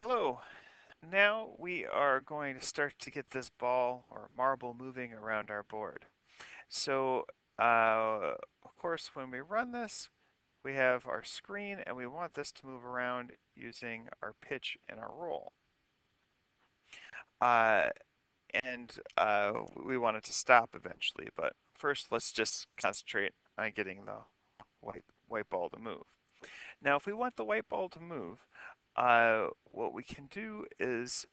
Hello. Now we are going to start to get this ball or marble moving around our board. So, of course, when we run this, we have our screen and we want this to move around using our pitch and our roll. Uh, and we want it to stop eventually, but first let's just concentrate on getting the white ball to move. Now, if we want the white ball to move, what we can do is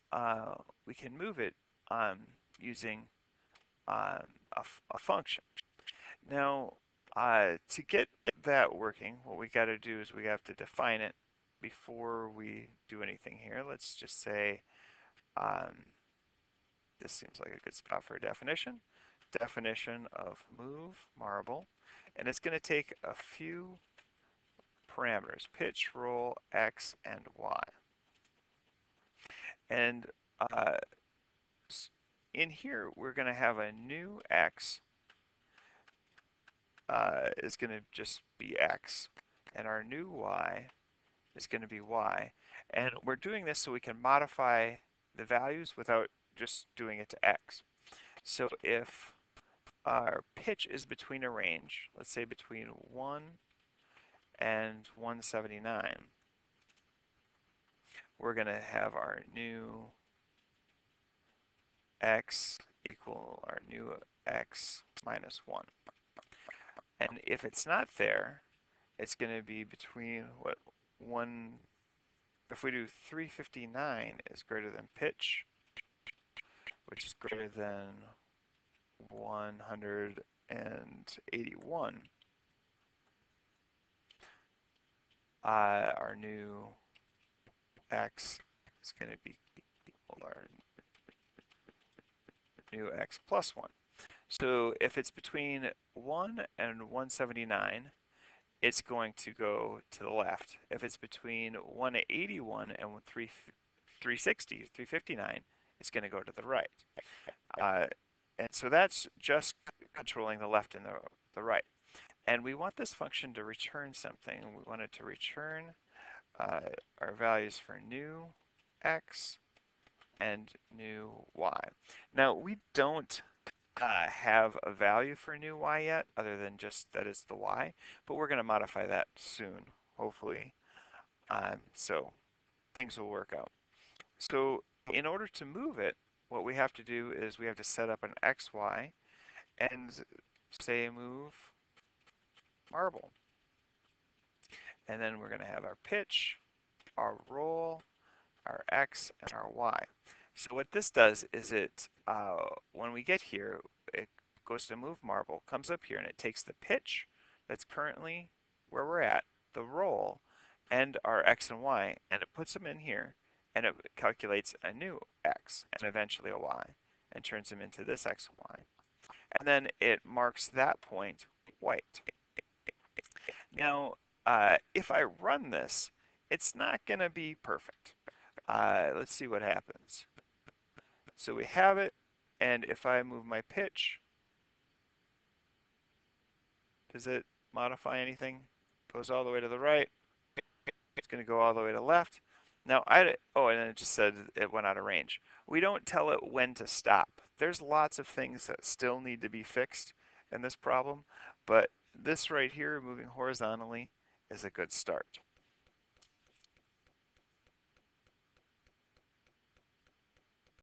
we can move it using um, a function. Now, to get that working, what we got to do is we have to define it before we do anything here. Let's just say um, this seems like a good spot for a definition. Definition of move marble, and it's going to take a few parameters: pitch, roll, x, and y. And uh, in here, we're going to have a new x is going to just be x, and our new y is going to be y. And we're doing this so we can modify the values without just doing it to x. So if our pitch is between a range, let's say between 1 and 179, we're going to have our new x equal our new x minus 1. And if it's not there, it's going to be between what one, if we do 359 is greater than pitch, which is greater than 181, our new x is going to be equal to our new x plus 1. So if it's between 1 and 179, it's going to go to the left. If it's between 181 and 360, 359, it's going to go to the right. Uh, and so that's just controlling the left and the right. And we want this function to return something. We want it to return uh, our values for new x and new y. Now, we don't have a value for new y yet, other than just that it's the y, but we're going to modify that soon, hopefully. So things will work out. So in order to move it, what we have to do is we have to set up an xy and say move marble. And then we're going to have our pitch, our roll, our x, and our y. So what this does is when we get here, it goes to move marble, comes up here, and it takes the pitch that's currently where we're at, the roll, and our x and y, and it puts them in here, and it calculates a new x and eventually a y, and turns them into this x and y. And then it marks that point white. Now, if I run this, it's not going to be perfect. Let's see what happens. So we have it, and if I move my pitch, does it modify anything? Goes all the way to the right. It's going to go all the way to the left. Now, and it just said it went out of range. We don't tell it when to stop. There's lots of things that still need to be fixed in this problem, but this right here, moving horizontally, is a good start.